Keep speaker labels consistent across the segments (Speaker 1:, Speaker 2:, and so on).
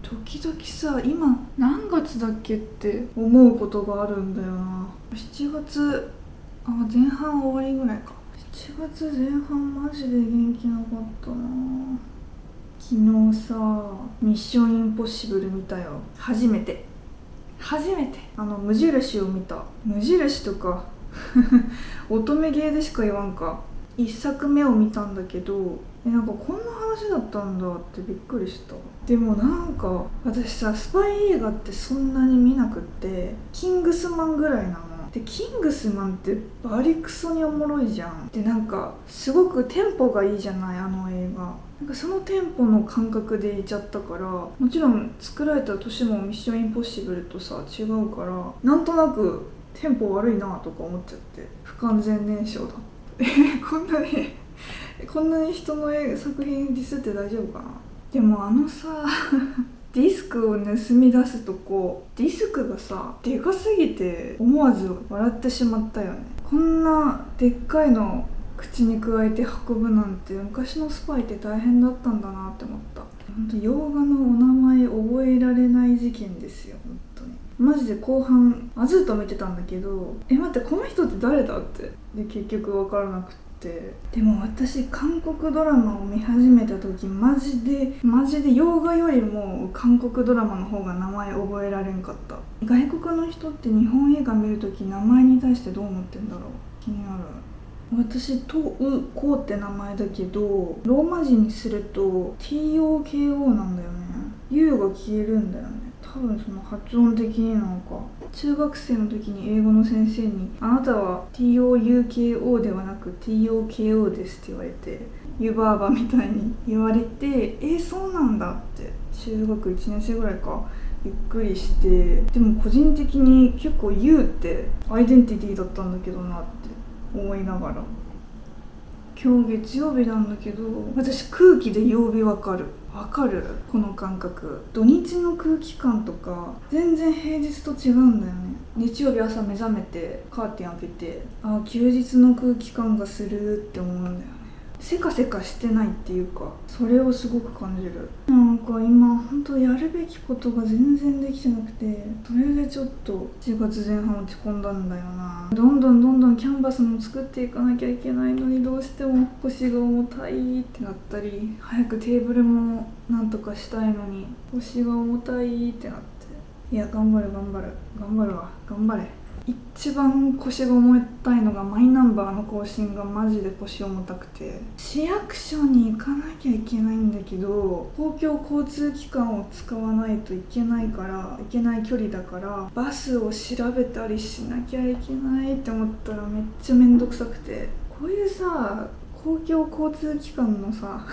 Speaker 1: 時々さ、今何月だっけって思うことがあるんだよな。7月前半終わりぐらいか。7月前半マジで元気なかったな。昨日さ、ミッションインポッシブル見たよ。初めて無印を見た。無印とか乙女ゲーでしか言わんか。1作目を見たんだけど、なんかこんな話だったんだってびっくりした。でもなんか私さ、スパイ映画ってそんなに見なくって、キングスマンぐらいなので、キングスマンってバリクソにおもろいじゃん。で、なんかすごくテンポがいいじゃない、あの映画。なんかそのテンポの感覚でいちゃったから、もちろん作られた年もミッションインポッシブルとさ違うから、なんとなくテンポ悪いなとか思っちゃって、不完全燃焼だこんなに人の作品ディスって大丈夫かな。でもさディスクを盗み出すとこ、ディスクがさでかすぎて思わず笑ってしまったよね。こんなでっかいの口に加えて運ぶなんて、昔のスパイって大変だったんだなって思った。本当洋画のお名前覚えられない事件ですよ、本当に。マジで後半アズート見てたんだけど、待って、この人って誰だって。で、結局分からなくて。でも私、韓国ドラマを見始めた時、マジで洋画よりも韓国ドラマの方が名前覚えられんかった。外国の人って日本映画見るとき名前に対してどう思ってんだろう、気になる。私、トウコウって名前だけど、ローマ字にすると TOKO なんだよね。 U が消えるんだよね。多分その発音的になのか。中学生の時に英語の先生に、あなたは TOUKO ではなく TOKO ですって言われて、湯婆婆みたいに言われて、そうなんだって中学1年生ぐらいかびっくりして。でも個人的に結構 U ってアイデンティティだったんだけどなって思いながら。今日月曜日なんだけど、私空気で曜日わかるこの感覚。土日の空気感とか全然平日と違うんだよね。日曜日朝目覚めてカーテン開けて、休日の空気感がするって思うんだよね。せかせかしてないっていうか、それをすごく感じる。なんか今本当やるべきことが全然できてなくて、それでちょっと4月前半落ち込んだんだよな。どんどんキャンバスも作っていかなきゃいけないのに、どうしても腰が重たいってなったり、早くテーブルもなんとかしたいのに腰が重たいってなって、いや頑張れ一番腰が重たいのがマイナンバーの更新がマジで腰重たくて、市役所に行かなきゃいけないんだけど、公共交通機関を使わないといけない距離だから、バスを調べたりしなきゃいけないって思ったらめっちゃめんどくさくて、こういうさ公共交通機関のさ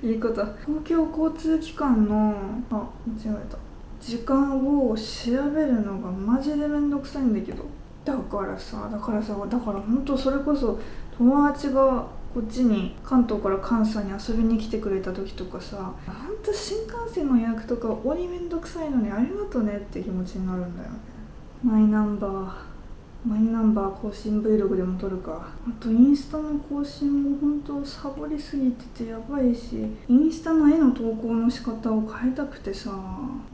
Speaker 1: 言い方、公共交通機関の間違えた時間を調べるのがマジでめんどくさいんだけど、だから本当それこそ友達がこっちに関東から関西に遊びに来てくれた時とかさ、ほんと新幹線の予約とか鬼めんどくさいのにありがとねって気持ちになるんだよね。マイナンバー更新 Vlog でも撮るか。あとインスタの更新も本当サボりすぎててやばいし、インスタの絵の投稿の仕方を変えたくてさ、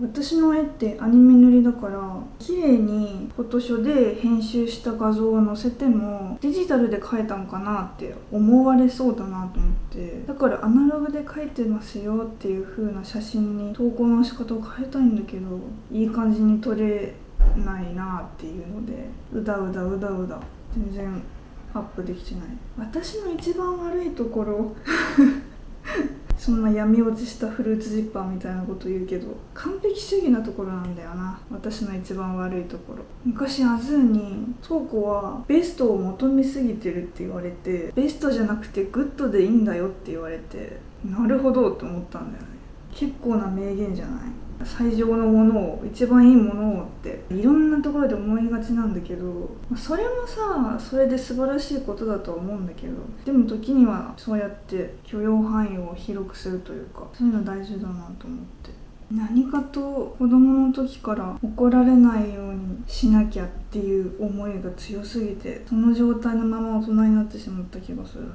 Speaker 1: 私の絵ってアニメ塗りだから、綺麗にフォトショで編集した画像を載せてもデジタルで描いたんかなって思われそうだなと思って、だからアナログで描いてますよっていう風な写真に投稿の仕方を変えたいんだけど、いい感じに撮れないなっていうので、うだうだ全然アップできてない。私の一番悪いところそんな闇落ちしたフルーツジッパーみたいなこと言うけど、完璧主義なところなんだよな、私の一番悪いところ。昔アズーにトウコはベストを求めすぎてるって言われて、ベストじゃなくてグッドでいいんだよって言われて、なるほどって思ったんだよね。結構な名言じゃない。最上のものを、一番いいものをっていろんなところで思いがちなんだけど、それもさそれで素晴らしいことだとは思うんだけど、でも時にはそうやって許容範囲を広くするというか、そういうの大事だなと思って。何かと子供の時から怒られないようにしなきゃっていう思いが強すぎて、その状態のまま大人になってしまった気がする。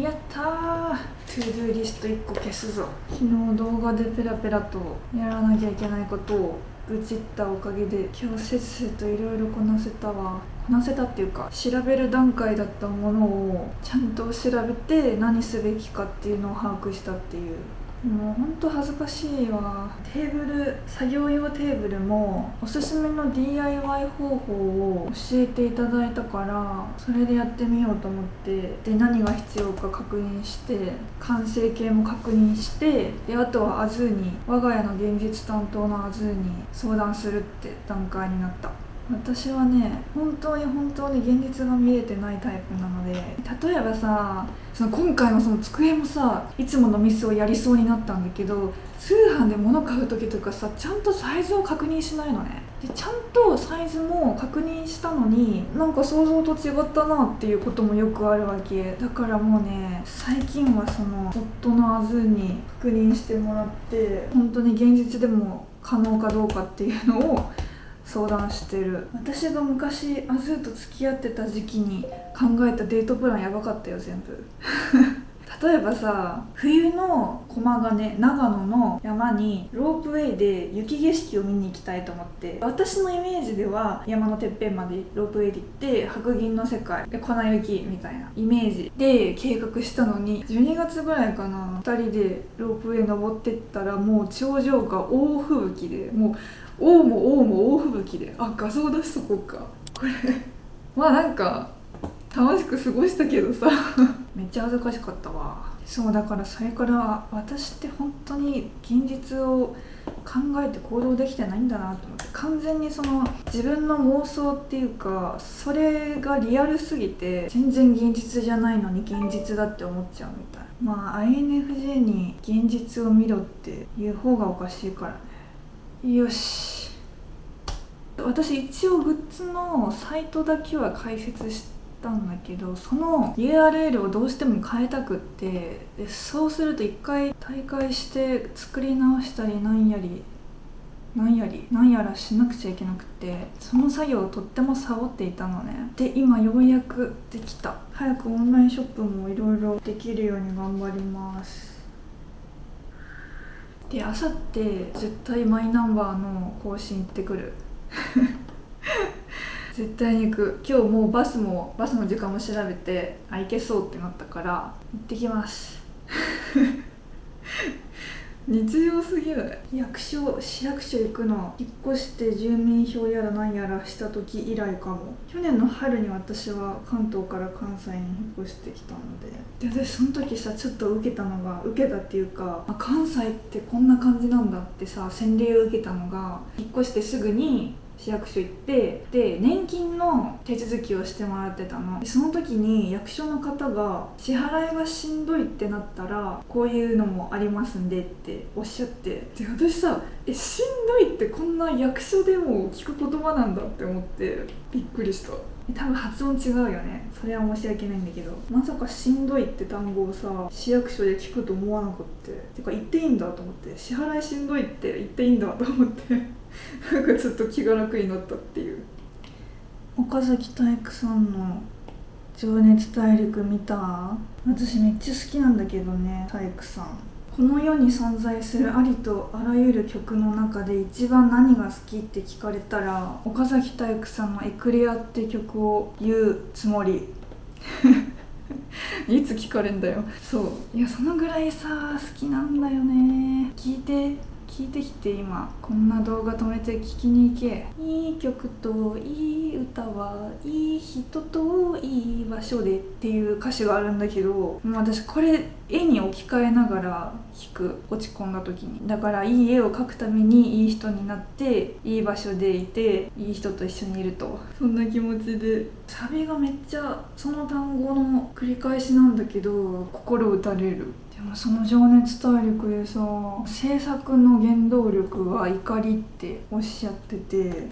Speaker 1: やったー、トゥードゥーリスト1個消すぞ。昨日動画でペラペラとやらなきゃいけないことを愚痴ったおかげで今日せっせといろいろこなせたわ。こなせたっていうか、調べる段階だったものをちゃんと調べて何すべきかっていうのを把握したっていう。もうほんと恥ずかしいわ。テーブル、作業用テーブルもおすすめの DIY 方法を教えていただいたから、それでやってみようと思って、で何が必要か確認して、完成形も確認して、であとはアズーに、我が家の現実担当のアズーに相談するって段階になった。私はね、本当に現実が見えてないタイプなので、例えばさ、その今回のその机もさ、いつものミスをやりそうになったんだけど、通販で物買う時とかさ、ちゃんとサイズを確認しないのね。でちゃんとサイズも確認したのに、なんか想像と違ったなっていうこともよくあるわけだから、もうね、最近はその夫のアズーに確認してもらって、本当に現実でも可能かどうかっていうのを相談してる。私が昔アズーと付き合ってた時期に考えたデートプランやばかったよ、全部。例えばさ、冬の駒ヶ根、長野の山にロープウェイで雪景色を見に行きたいと思って、私のイメージでは山のてっぺんまでロープウェイで行って白銀の世界で粉雪みたいなイメージで計画したのに、12月ぐらいかな、2人でロープウェイ登ってったら、もう頂上が大吹雪で、もう王も大吹雪で、あ、画像出しとこうか、これ。まあなんか楽しく過ごしたけどさめっちゃ恥ずかしかったわ。そう、だからそれから私って本当に現実を考えて行動できてないんだなと思って、完全にその自分の妄想っていうか、それがリアルすぎて全然現実じゃないのに現実だって思っちゃうみたい。まあ INFJ に現実を見ろって言う方がおかしいからね。よし、私一応グッズのサイトだけは開設したんだけど、その URL をどうしても変えたくって、でそうすると一回退会して作り直したりなんやらしなくちゃいけなくて、その作業をとってもサボっていたのね。で今ようやくできた。早くオンラインショップもいろいろできるように頑張ります。で、あさって絶対マイナンバーの更新行ってくる絶対に行く。今日もうバスの時間も調べて、行けそうってなったから行ってきます日常すぎない？市役所行くの、引っ越して住民票やら何やらした時以来かも。去年の春に私は関東から関西に引っ越してきたので、私その時さ、ちょっと受けたっていうか、関西ってこんな感じなんだってさ、洗礼を受けたのが、引っ越してすぐに市役所行って、で年金の手続きをしてもらってたので、その時に役所の方が支払いがしんどいってなったらこういうのもありますんでっておっしゃって、で私さ、しんどいってこんな役所でも聞く言葉なんだって思ってびっくりした。多分発音違うよね、それは申し訳ないんだけど、まさかしんどいって単語をさ、市役所で聞くと思わなくって、てか言っていいんだと思って、支払いしんどいって言っていいんだと思ってなんかちょっと気が楽になったっていう。岡崎体育さんの情熱大陸見た？私めっちゃ好きなんだけどね、体育さん。この世に存在するありとあらゆる曲の中で一番何が好きって聞かれたら、岡崎体育さんのエクレアって曲を言うつもりいつ聞かれんだよ。そう、いやそのぐらいさ好きなんだよね。聞いてきて、今こんな動画止めて聞きに行け。いい曲といい歌はいい人といい場所でっていう歌詞があるんだけど、もう私これ絵に置き換えながら弾く、落ち込んだ時に。だからいい絵を描くためにいい人になっていい場所でいていい人と一緒にいると、そんな気持ちで。サビがめっちゃその単語の繰り返しなんだけど心打たれる。でもその情熱大陸でさ、制作の原動力は怒りっておっしゃってて、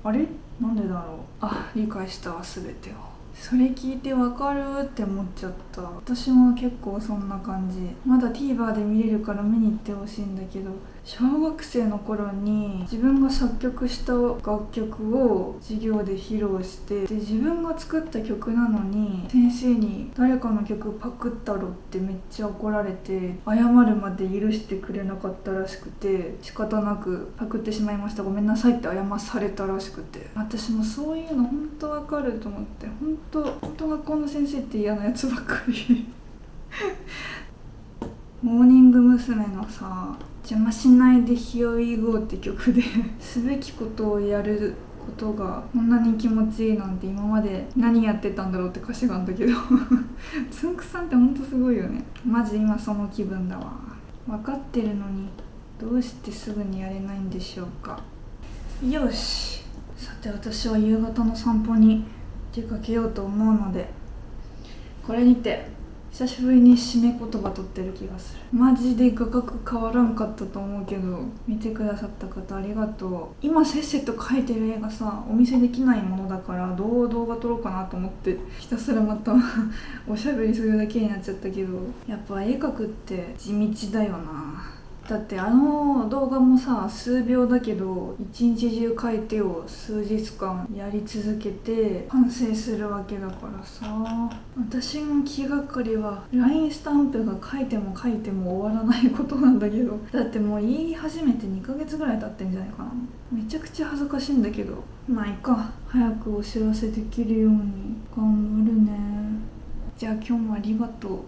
Speaker 1: あれなんでだろう。理解したわ、全てを。それ聞いてわかるって思っちゃった。私も結構そんな感じ。まだ TVer で見れるから見に行ってほしいんだけど、小学生の頃に自分が作曲した楽曲を授業で披露して、で自分が作った曲なのに先生に誰かの曲パクったろってめっちゃ怒られて、謝るまで許してくれなかったらしくて、仕方なくパクってしまいました、ごめんなさいって謝されたらしくて、私もそういうの本当わかると思って、本当学校の先生って嫌なやつばっかりモーニング娘。のさ「邪魔しないで Here We Go」って曲ですべきことをやることがこんなに気持ちいいなんて、今まで何やってたんだろうって歌詞があるんだけどつんくさんってほんとすごいよね。マジ今その気分だわ。分かってるのにどうしてすぐにやれないんでしょうか。よし、さて私は夕方の散歩に出かけようと思うので、これにて久しぶりに締め言葉取ってる気がする。マジで画角変わらんかったと思うけど、見てくださった方ありがとう。今せっせと描いてる絵がさ、お見せできないものだから、どう動画撮ろうかなと思ってひたすらまたおしゃべりするだけになっちゃったけど、やっぱ絵描くって地道だよな。だってあの動画もさ、数秒だけど一日中描いてを数日間やり続けて完成するわけだからさ、私の気がかりは LINE スタンプが書いても書いても終わらないことなんだけど、だってもう言い始めて2ヶ月ぐらい経ってんじゃないかな。めちゃくちゃ恥ずかしいんだけど、まあいいか、早くお知らせできるように頑張るね。じゃあ今日もありがとう。